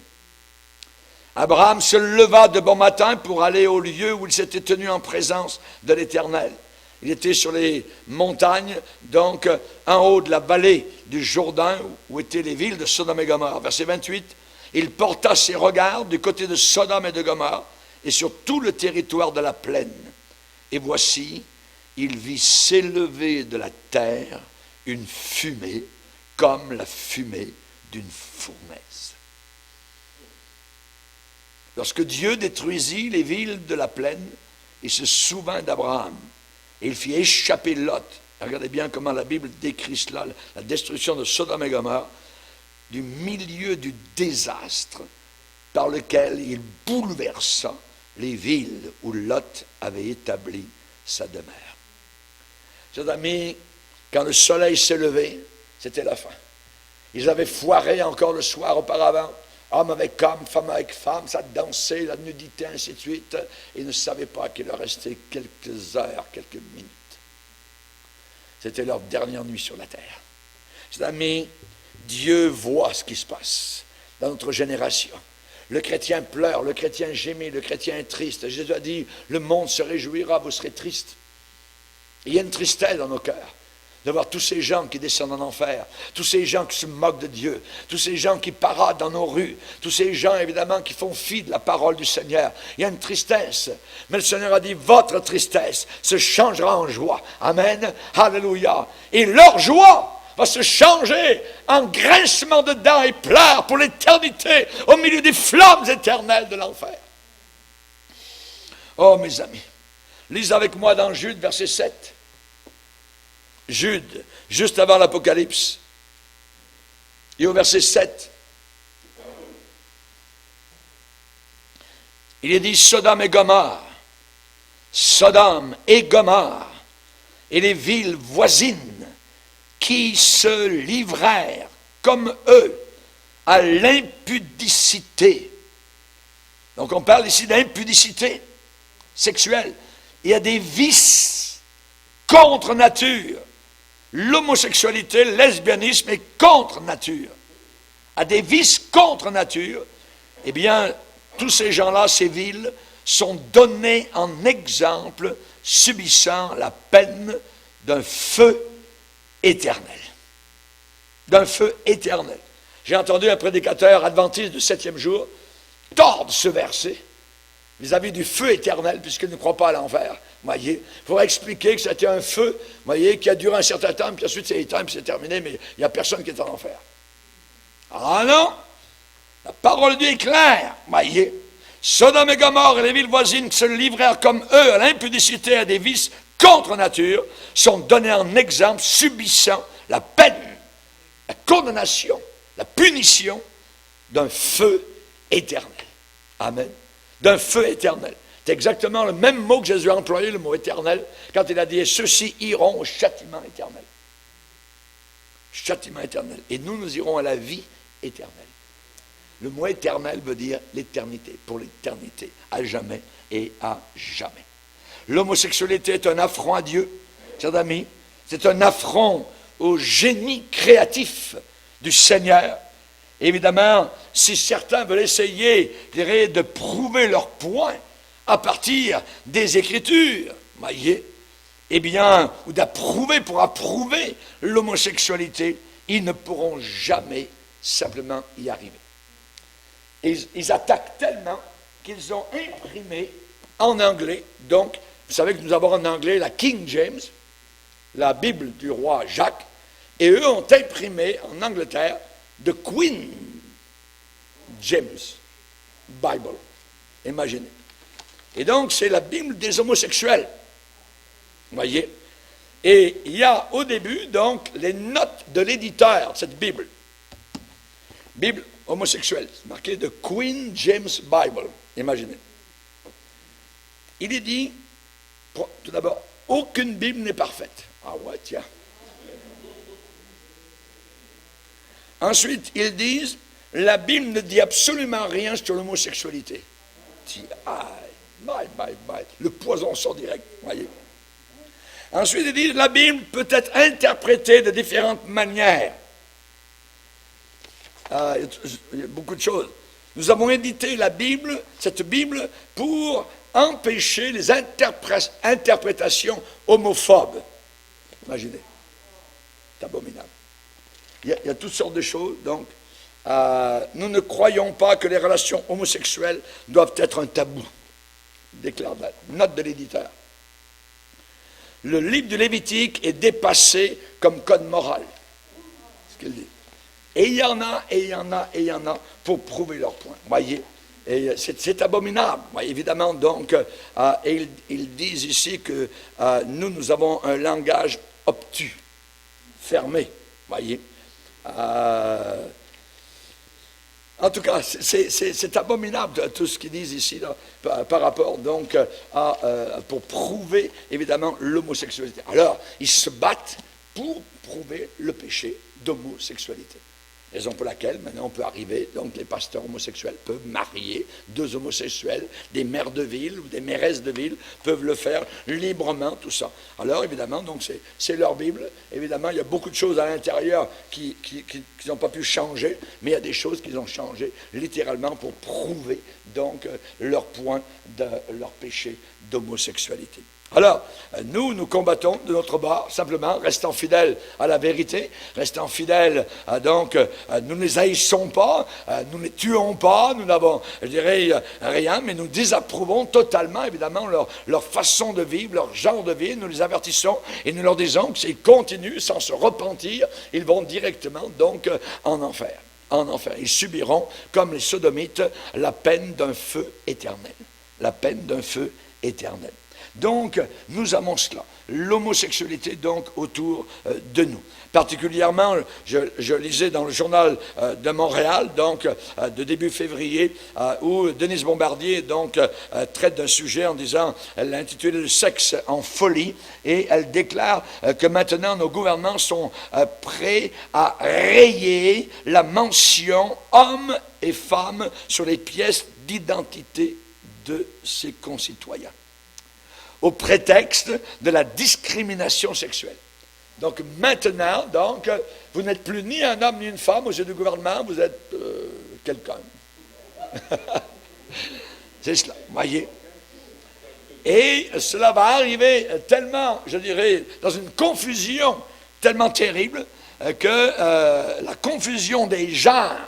Abraham se leva de bon matin pour aller au lieu où il s'était tenu en présence de l'Éternel. Il était sur les montagnes, donc en haut de la vallée du Jourdain, où étaient les villes de Sodome et Gomorrhe. Verset 28, il porta ses regards du côté de Sodome et de Gomorrhe, et sur tout le territoire de la plaine. Et voici, il vit s'élever de la terre une fumée, comme la fumée d'une fournaise. Lorsque Dieu détruisit les villes de la plaine, il se souvint d'Abraham. Et il fit échapper Lot. Regardez bien comment la Bible décrit cela, la destruction de Sodome et Gomorrhe, du milieu du désastre par lequel il bouleversa les villes où Lot avait établi sa demeure. Chers amis, quand le soleil s'est levé, c'était la fin. Ils avaient foiré encore le soir auparavant, homme avec homme, femme avec femme, ça dansait, la nudité, ainsi de suite, et ils ne savaient pas qu'il leur restait quelques heures, quelques minutes. C'était leur dernière nuit sur la terre. Chers amis, Dieu voit ce qui se passe dans notre génération. Le chrétien pleure, le chrétien gémit, le chrétien est triste. Jésus a dit, le monde se réjouira, vous serez tristes. Il y a une tristesse dans nos cœurs de voir tous ces gens qui descendent en enfer, tous ces gens qui se moquent de Dieu, tous ces gens qui paradent dans nos rues, tous ces gens évidemment qui font fi de la parole du Seigneur. Il y a une tristesse, mais le Seigneur a dit, votre tristesse se changera en joie. Amen, alléluia. Et leur joie va se changer en grincement de dents et pleurs pour l'éternité, au milieu des flammes éternelles de l'enfer. Oh mes amis, lisez avec moi dans Jude, verset 7. Jude, juste avant l'Apocalypse, et au verset 7, il est dit Sodome et Gomorrhe, et les villes voisines qui se livrèrent comme eux à l'impudicité. Donc on parle ici d'impudicité sexuelle. Il y a des vices contre nature. L'homosexualité, le lesbianisme est contre nature. À des vices contre nature, eh bien, tous ces gens-là, ces villes, sont donnés en exemple, subissant la peine d'un feu éternel. D'un feu éternel. J'ai entendu un prédicateur adventiste du 7e jour tordre ce verset vis-à-vis du feu éternel, puisqu'il ne croit pas à l'enfer. Voyez, il faudra expliquer que c'était un feu, voyez, qui a duré un certain temps, puis ensuite c'est éteint, puis c'est terminé, mais il n'y a personne qui est en enfer. Ah non! La parole de Dieu est claire, voyez. Sodome et Gomorrhe et les villes voisines qui se livrèrent comme eux à l'impudicité et à des vices contre nature sont donnés en exemple, subissant la peine, la condamnation, la punition d'un feu éternel. Amen. D'un feu éternel. C'est exactement le même mot que Jésus a employé, le mot éternel, quand il a dit « Ceux-ci iront au châtiment éternel ». Châtiment éternel. Et nous, nous irons à la vie éternelle. Le mot éternel veut dire l'éternité, pour l'éternité, à jamais et à jamais. L'homosexualité est un affront à Dieu, chers amis, C'est un affront au génie créatif du Seigneur. Évidemment, si certains veulent essayer, je dirais, de prouver leur point à partir des Écritures, voyez, eh bien, ou d'approuver pour approuver l'homosexualité, ils ne pourront jamais simplement y arriver. Et ils attaquent tellement qu'ils ont imprimé en anglais, donc, vous savez que nous avons en anglais la King James, la Bible du roi Jacques, et eux ont imprimé en Angleterre The Queen James Bible. Imaginez. Et donc, c'est la Bible des homosexuels. Vous voyez? Et il y a au début, donc, les notes de l'éditeur de cette Bible. Bible homosexuelle. C'est marqué The Queen James Bible. Imaginez. Il est dit, tout d'abord, aucune Bible n'est parfaite. Ah ouais, tiens. Ensuite, ils disent, la Bible ne dit absolument rien sur l'homosexualité. Bye. Le poison sort direct, voyez. Ensuite, ils disent, la Bible peut être interprétée de différentes manières. Il y a beaucoup de choses. Nous avons édité la Bible, cette Bible, pour empêcher les interprétations homophobes. Imaginez. C'est abominable. Il y a toutes sortes de choses, donc. Nous ne croyons pas que les relations homosexuelles doivent être un tabou. Déclare la note de l'éditeur. Le livre du Lévitique est dépassé comme code moral. C'est ce qu'il dit. Et il y en a pour prouver leur point. Voyez, et c'est abominable. Voyez, évidemment, donc, et ils disent ici que nous avons un langage obtus, fermé. Voyez. En tout cas, c'est abominable tout ce qu'ils disent ici là, par rapport donc pour prouver évidemment l'homosexualité. Alors, ils se battent pour prouver le péché d'homosexualité. Raison pour laquelle maintenant on peut arriver, donc les pasteurs homosexuels peuvent marier deux homosexuels, des maires de ville ou des mairesses de ville peuvent le faire librement, tout ça. Alors évidemment, donc c'est leur Bible. Évidemment, il y a beaucoup de choses à l'intérieur qui n'ont pas pu changer, mais il y a des choses qui ont changé littéralement pour prouver donc leur point de leur péché d'homosexualité. Alors, nous combattons de notre bord, simplement, restant fidèles à la vérité, restant fidèles, nous ne les haïssons pas, nous ne les tuons pas, nous n'avons, je dirais, rien, mais nous désapprouvons totalement, évidemment, leur façon de vivre, leur genre de vie, nous les avertissons et nous leur disons que s'ils continuent sans se repentir, ils vont directement, donc, en enfer. En enfer. Ils subiront, comme les sodomites, la peine d'un feu éternel. La peine d'un feu éternel. Donc, nous avons cela, l'homosexualité donc autour de nous. Particulièrement, je lisais dans le journal de Montréal, donc de début février, où Denise Bombardier donc traite d'un sujet en disant, elle l'a intitulé « Le sexe en folie » et elle déclare que maintenant nos gouvernements sont prêts à rayer la mention « homme et femme » sur les pièces d'identité de ses concitoyens, au prétexte de la discrimination sexuelle. Donc maintenant, donc, vous n'êtes plus ni un homme ni une femme aux yeux du gouvernement, vous êtes quelqu'un. C'est cela, voyez. Et cela va arriver tellement, je dirais, dans une confusion tellement terrible que la confusion des genres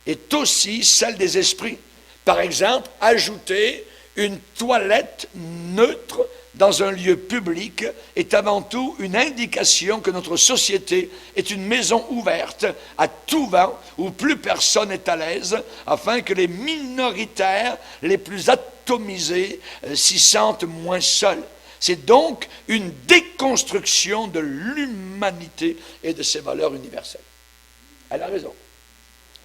est aussi celle des esprits. Par exemple, ajouter une toilette neutre dans un lieu public est avant tout une indication que notre société est une maison ouverte à tout vent où plus personne n'est à l'aise, afin que les minoritaires les plus atomisés s'y sentent moins seuls. C'est donc une déconstruction de l'humanité et de ses valeurs universelles. Elle a raison.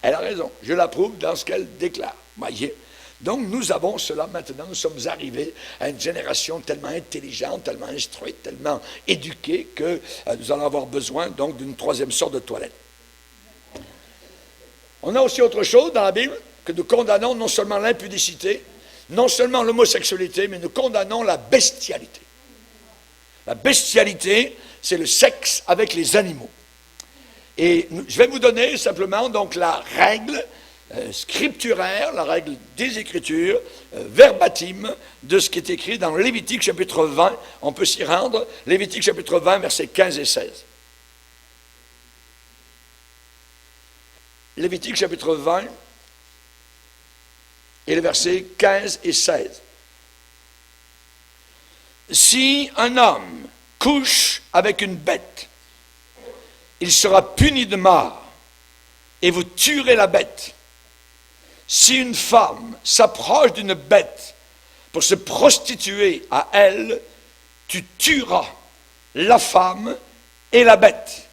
Elle a raison. Je l'approuve dans ce qu'elle déclare. Voyez. Donc nous avons cela maintenant, nous sommes arrivés à une génération tellement intelligente, tellement instruite, tellement éduquée que nous allons avoir besoin donc d'une troisième sorte de toilette. On a aussi autre chose dans la Bible, que nous condamnons non seulement l'impudicité, non seulement l'homosexualité, mais nous condamnons la bestialité. La bestialité, c'est le sexe avec les animaux. Et je vais vous donner simplement donc la règle scripturaire, la règle des Écritures, verbatim, de ce qui est écrit dans Lévitique chapitre 20. On peut s'y rendre. Lévitique chapitre 20, versets 15 et 16. Lévitique chapitre 20 et les versets 15 et 16. Si un homme couche avec une bête, il sera puni de mort, et vous tuerez la bête. Si une femme s'approche d'une bête pour se prostituer à elle, tu tueras la femme et la bête.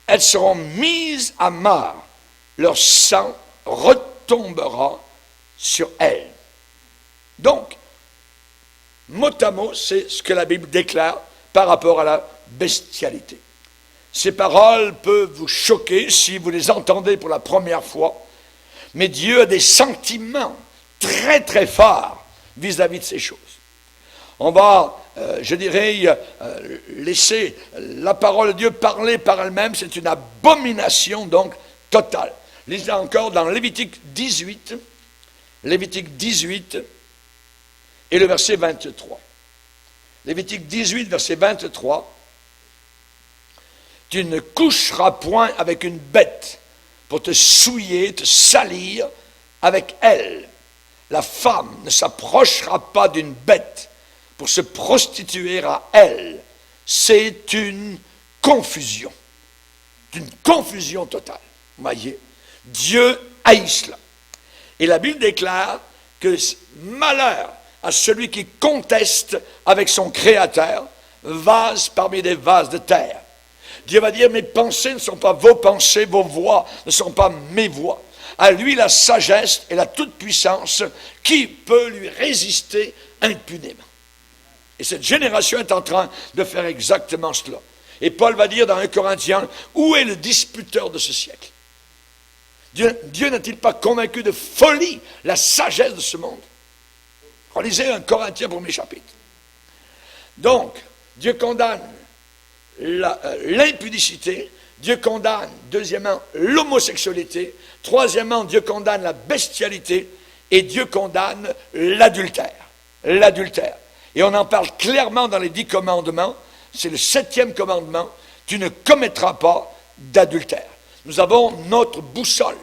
Elles seront mises à mort. Leur sang retombera sur elles. Donc, mot à mot, c'est ce que la Bible déclare par rapport à la bestialité. Ces paroles peuvent vous choquer si vous les entendez pour la première fois, mais Dieu a des sentiments très très forts vis-à-vis de ces choses. On va, je dirais, laisser la parole de Dieu parler par elle-même. C'est une abomination donc totale. Lisez encore dans Lévitique 18 et le verset 23. Lévitique 18, verset 23. Tu ne coucheras point avec une bête pour te souiller, te salir avec elle. La femme ne s'approchera pas d'une bête pour se prostituer à elle. C'est une confusion. Une confusion totale. Voyez, Dieu haït cela. Et la Bible déclare que malheur à celui qui conteste avec son Créateur, vase parmi des vases de terre. Dieu va dire, mes pensées ne sont pas vos pensées, vos voix ne sont pas mes voix. À lui la sagesse et la toute-puissance, qui peut lui résister impunément? Et cette génération est en train de faire exactement cela. Et Paul va dire dans 1 Corinthiens, où est le disputeur de ce siècle? Dieu n'a-t-il pas convaincu de folie la sagesse de ce monde? Relisez 1 Corinthiens, premier chapitre. Donc, Dieu condamne l'impudicité, Dieu condamne, deuxièmement, l'homosexualité, troisièmement, Dieu condamne la bestialité, et Dieu condamne l'adultère. L'adultère. Et on en parle clairement dans les 10 commandements, c'est le 7e commandement, tu ne commettras pas d'adultère. Nous avons notre boussole.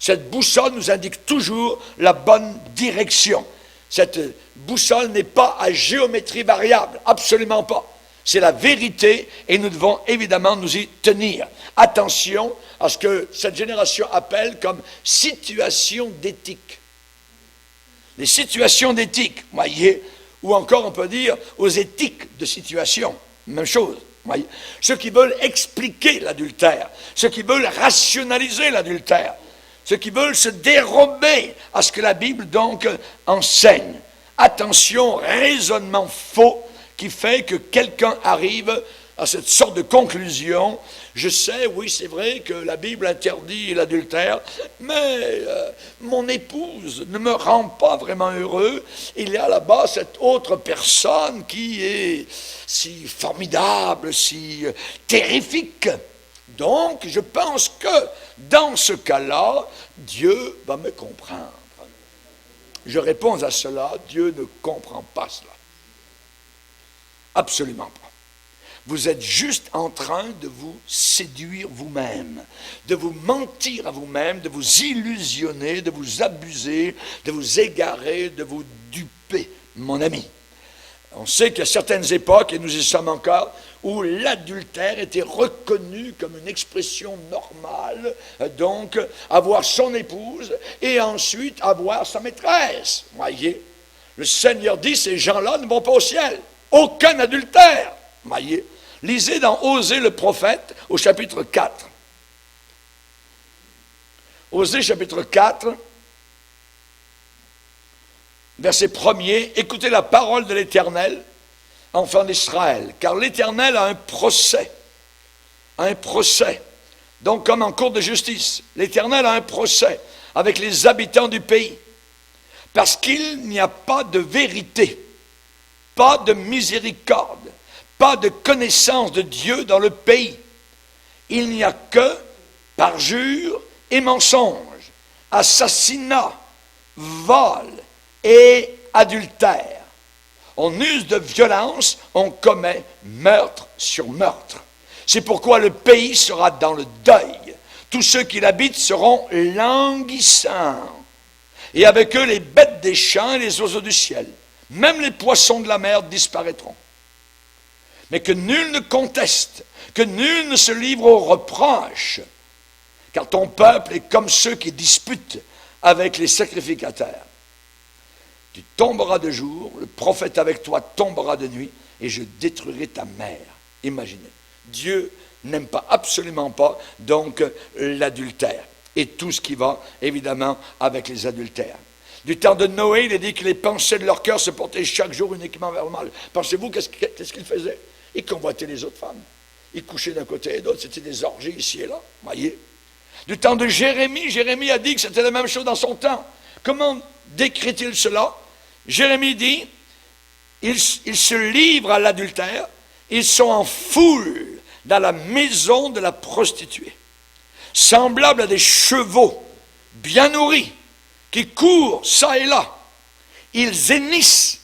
Cette boussole nous indique toujours la bonne direction. Cette boussole n'est pas à géométrie variable, absolument pas. C'est la vérité et nous devons évidemment nous y tenir. Attention à ce que cette génération appelle comme situation d'éthique. Les situations d'éthique, voyez, ou encore on peut dire aux éthiques de situation, même chose. Voyez. Ceux qui veulent expliquer l'adultère, ceux qui veulent rationaliser l'adultère, ceux qui veulent se dérober à ce que la Bible donc enseigne. Attention, raisonnement faux qui fait que quelqu'un arrive à cette sorte de conclusion. Je sais, oui, c'est vrai que la Bible interdit l'adultère, mais mon épouse ne me rend pas vraiment heureux. Il y a là-bas cette autre personne qui est si formidable, si terrifique. Donc, je pense que dans ce cas-là, Dieu va me comprendre. Je réponds à cela, Dieu ne comprend pas cela. Absolument pas. Vous êtes juste en train de vous séduire vous-même, de vous mentir à vous-même, de vous illusionner, de vous abuser, de vous égarer, de vous duper, mon ami. On sait qu'il y a certaines époques, et nous y sommes encore, où l'adultère était reconnu comme une expression normale, donc avoir son épouse et ensuite avoir sa maîtresse. Voyez, le Seigneur dit, ces gens-là ne vont pas au ciel. Aucun adultère. Voyez, lisez dans Osée le prophète au chapitre 4. Osée chapitre 4, verset 1er, écoutez la parole de l'Éternel, enfants d'Israël, car l'Éternel a un procès. Un procès. Donc, comme en cour de justice, l'Éternel a un procès avec les habitants du pays, parce qu'il n'y a pas de vérité, pas de miséricorde, pas de connaissance de Dieu dans le pays. Il n'y a que parjure et mensonge, assassinat, vol et adultère. On use de violence, on commet meurtre sur meurtre. C'est pourquoi le pays sera dans le deuil. Tous ceux qui l'habitent seront languissants. Et avec eux les bêtes des champs et les oiseaux du ciel. Même les poissons de la mer disparaîtront. Mais que nul ne conteste, que nul ne se livre aux reproches, car ton peuple est comme ceux qui disputent avec les sacrificateurs. Tu tomberas de jour, le prophète avec toi tombera de nuit, et je détruirai ta mère. Imaginez, Dieu n'aime pas, absolument pas, donc l'adultère, et tout ce qui va, évidemment, avec les adultères. Du temps de Noé, il est dit que les pensées de leur cœur se portaient chaque jour uniquement vers le mal. Pensez-vous, qu'est-ce qu'ils faisaient? Ils convoitaient les autres femmes. Ils couchaient d'un côté et de l'autre, c'était des orgies ici et là, voyez. Du temps de Jérémie, Jérémie a dit que c'était la même chose dans son temps. Comment décrit-il cela? Jérémie dit, ils se livrent à l'adultère, ils sont en foule dans la maison de la prostituée, semblables à des chevaux bien nourris, qui courent çà et là. Ils hennissent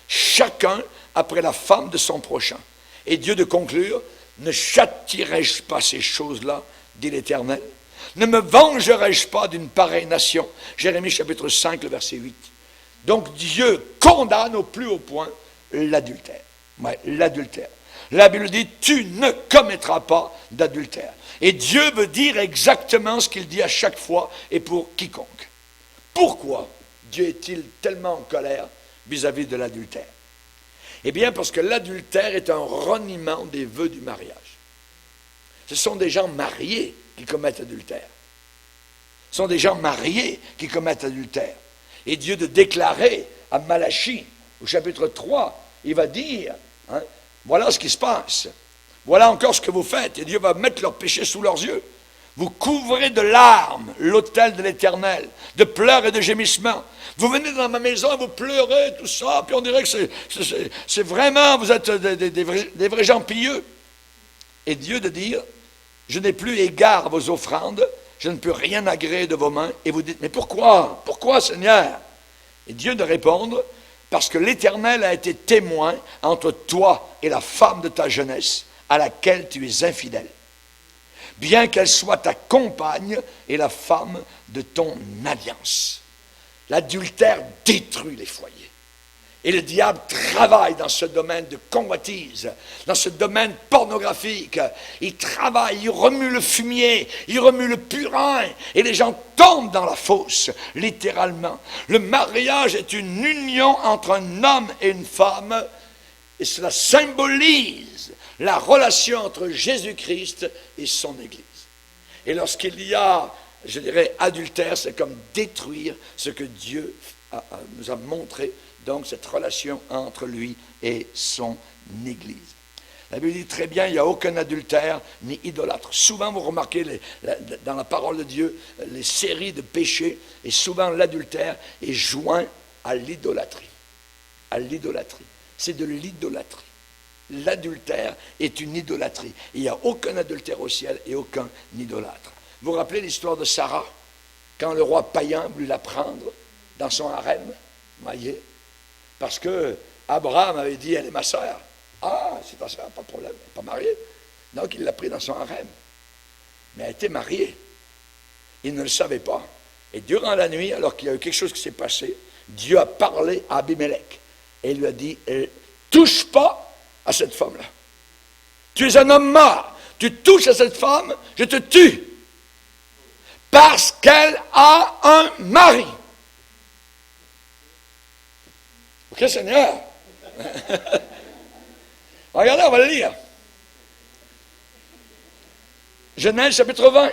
chacun après la femme de son prochain. Et Dieu de conclure, ne châtierai-je pas ces choses-là, dit l'Éternel? Ne me vengerai-je pas d'une pareille nation? Jérémie chapitre 5, le verset 8. Donc Dieu condamne au plus haut point l'adultère. Ouais, l'adultère. La Bible dit, tu ne commettras pas d'adultère. Et Dieu veut dire exactement ce qu'il dit à chaque fois et pour quiconque. Pourquoi Dieu est-il tellement en colère vis-à-vis de l'adultère? Eh bien, parce que l'adultère est un reniement des vœux du mariage. Ce sont des gens mariés qui commettent adultère. Ce sont des gens mariés qui commettent adultère. Et Dieu de déclarer à Malachie, au chapitre 3, il va dire, voilà ce qui se passe. Voilà encore ce que vous faites. Et Dieu va mettre leurs péchés sous leurs yeux. Vous couvrez de larmes l'autel de l'Éternel, de pleurs et de gémissements. Vous venez dans ma maison et vous pleurez, tout ça, puis on dirait que c'est vraiment, vous êtes des vrais gens pieux. Et Dieu de dire, je n'ai plus égard à vos offrandes, je ne peux rien agréer de vos mains. Et vous dites, mais pourquoi? Pourquoi, Seigneur? Et Dieu de répondre, parce que l'Éternel a été témoin entre toi et la femme de ta jeunesse, à laquelle tu es infidèle, bien qu'elle soit ta compagne et la femme de ton alliance. L'adultère détruit les foyers. Et le diable travaille dans ce domaine de convoitise, dans ce domaine pornographique. Il travaille, il remue le fumier, il remue le purin, et les gens tombent dans la fosse, littéralement. Le mariage est une union entre un homme et une femme, et cela symbolise la relation entre Jésus-Christ et son Église. Et lorsqu'il y a, je dirais, adultère, c'est comme détruire ce que Dieu nous a montré, donc cette relation entre lui et son Église. La Bible dit très bien, il n'y a aucun adultère ni idolâtre. Souvent, vous remarquez dans la parole de Dieu, les séries de péchés, et souvent l'adultère est joint à l'idolâtrie. À l'idolâtrie. C'est de l'idolâtrie. L'adultère est une idolâtrie. Il n'y a aucun adultère au ciel et aucun idolâtre. Vous vous rappelez l'histoire de Sarah, quand le roi païen voulait la prendre dans son harem, voyez, parce que Abraham avait dit, elle est ma sœur. Ah, c'est ta sœur, pas de problème, elle n'est pas mariée. Donc il l'a pris dans son harem. Mais elle était mariée. Il ne le savait pas. Et durant la nuit, alors qu'il y a eu quelque chose qui s'est passé, Dieu a parlé à Abimelech. Et il lui a dit, touche pas à cette femme-là. Tu es un homme mort. Tu touches à cette femme, je te tue. Parce qu'elle a un mari. Ok, Seigneur? Regardez, on va le lire. Genèse chapitre 20.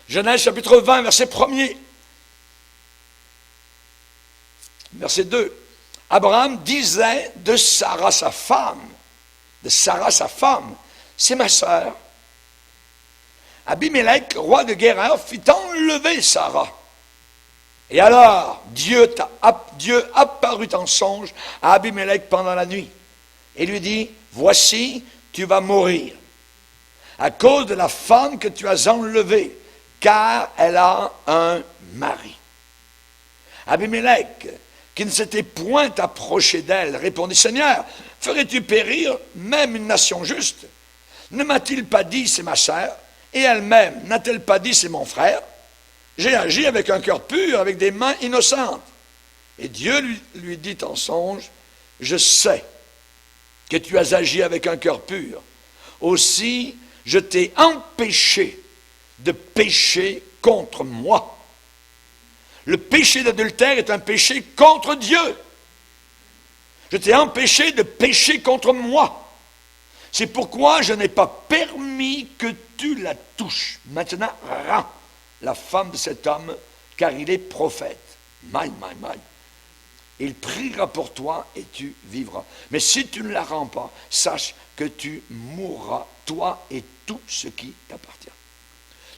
Genèse chapitre 20, verset 1er. Verset 2. Abraham disait de Sarah sa femme, c'est ma sœur. Abimelech, roi de Guérar, fit enlever Sarah. Et alors, Dieu apparut en songe à Abimelech pendant la nuit et lui dit, voici, tu vas mourir à cause de la femme que tu as enlevée, car elle a un mari. Abimelech, qui ne s'était point approché d'elle, répondit, Seigneur, ferais-tu périr même une nation juste? Ne m'a-t-il pas dit, c'est ma sœur, et elle-même, n'a-t-elle pas dit, c'est mon frère? J'ai agi avec un cœur pur, avec des mains innocentes. Et Dieu lui dit en songe, je sais que tu as agi avec un cœur pur. Aussi, je t'ai empêché de pécher contre moi. Le péché d'adultère est un péché contre Dieu. Je t'ai empêché de pécher contre moi. C'est pourquoi je n'ai pas permis que tu la touches. Maintenant, rends la femme de cet homme, car il est prophète. Maï. Il priera pour toi et tu vivras. Mais si tu ne la rends pas, sache que tu mourras, toi et tout ce qui t'appartient.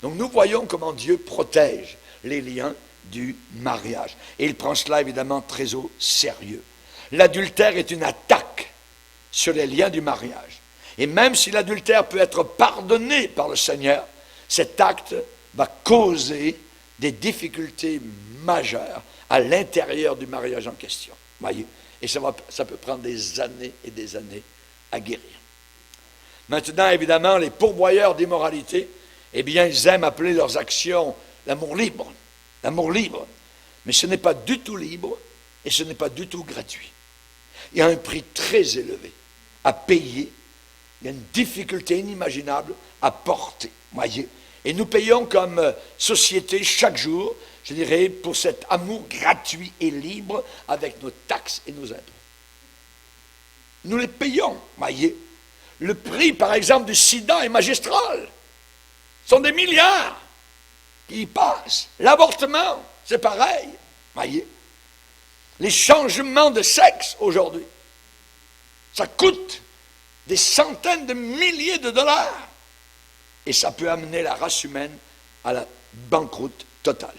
Donc nous voyons comment Dieu protège les liens du mariage. Et il prend cela évidemment très au sérieux. L'adultère est une attaque sur les liens du mariage. Et même si l'adultère peut être pardonné par le Seigneur, cet acte va causer des difficultés majeures à l'intérieur du mariage en question. Voyez? Et ça peut prendre des années et des années à guérir. Maintenant, évidemment, les pourvoyeurs d'immoralité, eh bien, ils aiment appeler leurs actions l'amour libre. L'amour libre. Mais ce n'est pas du tout libre et ce n'est pas du tout gratuit. Il y a un prix très élevé à payer. Il y a une difficulté inimaginable à porter. Voyez? Et nous payons comme société chaque jour, je dirais, pour cet amour gratuit et libre avec nos taxes et nos impôts. Nous les payons, voyez. Le prix, par exemple, du sida est magistral. Ce sont des milliards qui y passent. L'avortement, c'est pareil, voyez. Les changements de sexe aujourd'hui, ça coûte des centaines de milliers de dollars. Et ça peut amener la race humaine à la banqueroute totale.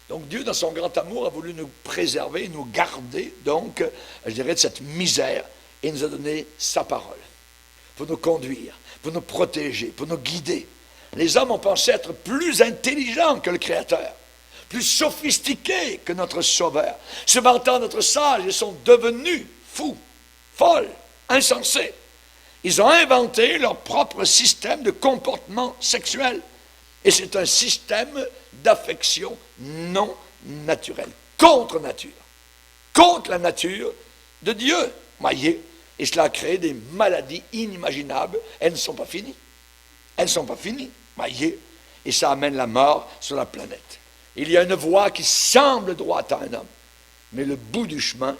Donc Dieu, dans son grand amour, a voulu nous préserver, nous garder, donc, je dirais, de cette misère, et nous a donné sa parole pour nous conduire, pour nous protéger, pour nous guider. Les hommes ont pensé être plus intelligents que le Créateur, plus sophistiqués que notre Sauveur. Se vantant d'être sages, ils sont devenus fous, folles, insensés. Ils ont inventé leur propre système de comportement sexuel. Et c'est un système d'affection non naturel, contre nature, contre la nature de Dieu. Voyez, et cela a créé des maladies inimaginables. Elles ne sont pas finies. Elles ne sont pas finies. Voyez, et ça amène la mort sur la planète. Il y a une voie qui semble droite à un homme, mais le bout du chemin,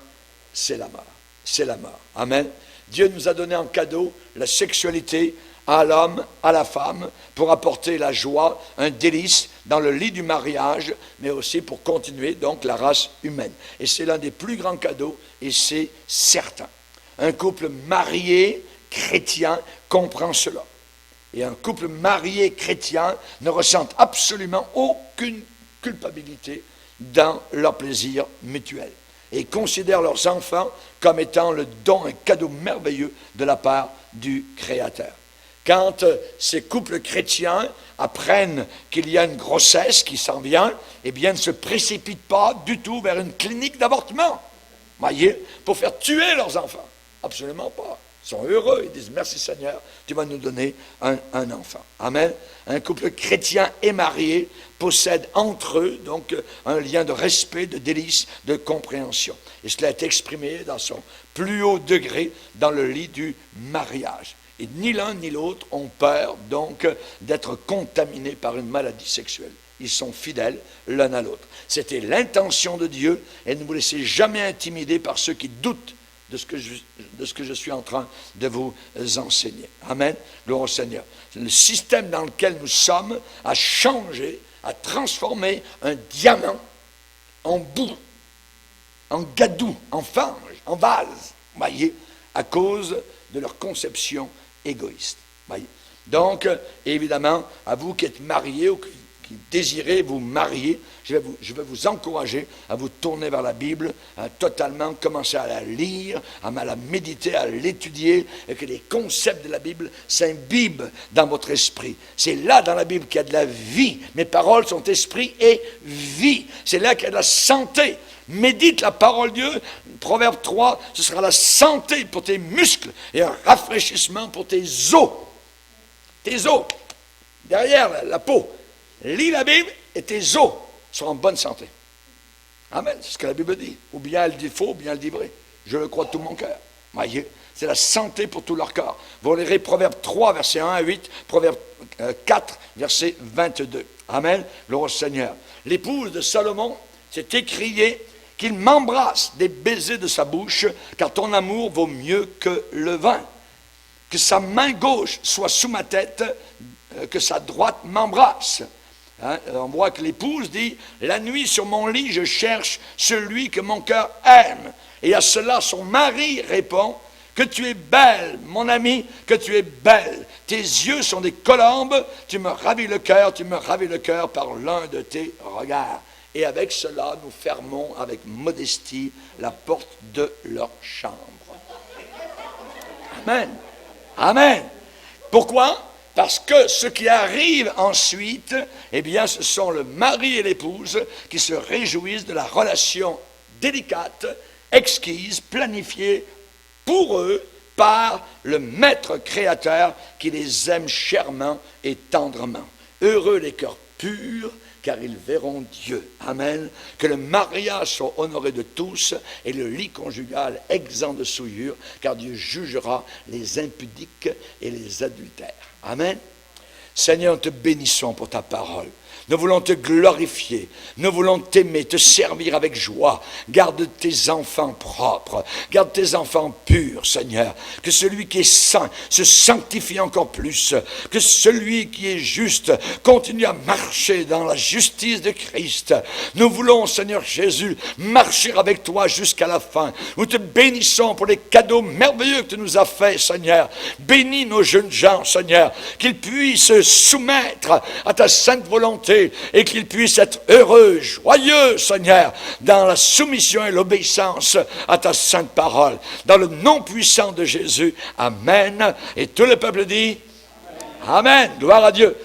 c'est la mort. C'est la mort. Amen. Dieu nous a donné en cadeau la sexualité à l'homme, à la femme, pour apporter la joie, un délice dans le lit du mariage, mais aussi pour continuer donc la race humaine. Et c'est l'un des plus grands cadeaux, et c'est certain. Un couple marié chrétien comprend cela. Et un couple marié chrétien ne ressent absolument aucune culpabilité dans leur plaisir mutuel. Et considèrent leurs enfants comme étant le don, un cadeau merveilleux de la part du Créateur. Quand ces couples chrétiens apprennent qu'il y a une grossesse qui s'en vient, eh bien, ne se précipitent pas du tout vers une clinique d'avortement, voyez, pour faire tuer leurs enfants. Absolument pas. Ils sont heureux, ils disent, merci Seigneur, tu vas nous donner un enfant. Amen. Un couple chrétien et marié possède entre eux donc un lien de respect, de délice, de compréhension. Et cela est exprimé dans son plus haut degré dans le lit du mariage. Et ni l'un ni l'autre ont peur donc d'être contaminés par une maladie sexuelle. Ils sont fidèles l'un à l'autre. C'était l'intention de Dieu, et ne vous laissez jamais intimider par ceux qui doutent de ce que je suis en train de vous enseigner. Amen. Gloire au Seigneur. Le système dans lequel nous sommes a changé, a transformé un diamant en boue, en gadou, en fange, en vase, voyez, à cause de leur conception égoïste. Voyez. Donc, évidemment, à vous qui êtes mariés ou qui désirez vous marier, je vais vous encourager à vous tourner vers la Bible, à totalement commencer à la lire, à la méditer, à l'étudier, et que les concepts de la Bible s'imbibent dans votre esprit. C'est là dans la Bible qu'il y a de la vie. Mes paroles sont esprit et vie. C'est là qu'il y a de la santé. Médite la parole de Dieu. Proverbe 3, ce sera la santé pour tes muscles et un rafraîchissement pour tes os. Tes os, derrière la peau. Lis la Bible et tes os seront en bonne santé. Amen, c'est ce que la Bible dit. Ou bien elle dit faux, ou bien elle dit vrai. Je le crois de tout mon cœur. Voyez, c'est la santé pour tout leur corps. Vous lirez Proverbe 3, versets 1 à 8, Proverbe 4, verset 22. Amen, gloire au Seigneur. L'épouse de Salomon s'est écriée qu'il m'embrasse des baisers de sa bouche, car ton amour vaut mieux que le vin. Que sa main gauche soit sous ma tête, que sa droite m'embrasse. Hein? On voit que l'épouse dit, la nuit sur mon lit, je cherche celui que mon cœur aime. Et à cela, son mari répond, que tu es belle, mon ami, que tu es belle. Tes yeux sont des colombes, tu me ravis le cœur par l'un de tes regards. Et avec cela, nous fermons avec modestie la porte de leur chambre. Amen. Amen. Pourquoi? Parce que ce qui arrive ensuite, eh bien, ce sont le mari et l'épouse qui se réjouissent de la relation délicate, exquise, planifiée pour eux par le Maître créateur qui les aime chèrement et tendrement. Heureux les cœurs purs, car ils verront Dieu. Amen. Que le mariage soit honoré de tous et le lit conjugal exempt de souillure, car Dieu jugera les impudiques et les adultères. Amen. Seigneur, nous te bénissons pour ta parole. Nous voulons te glorifier, nous voulons t'aimer, te servir avec joie. Garde tes enfants propres, garde tes enfants purs, Seigneur. Que celui qui est saint se sanctifie encore plus. Que celui qui est juste continue à marcher dans la justice de Christ. Nous voulons, Seigneur Jésus, marcher avec toi jusqu'à la fin. Nous te bénissons pour les cadeaux merveilleux que tu nous as faits, Seigneur. Bénis nos jeunes gens, Seigneur, qu'ils puissent se soumettre à ta sainte volonté et qu'ils puissent être heureux, joyeux, Seigneur, dans la soumission et l'obéissance à ta sainte parole. Dans le nom puissant de Jésus, Amen. Et tout le peuple dit, Amen. Gloire à Dieu.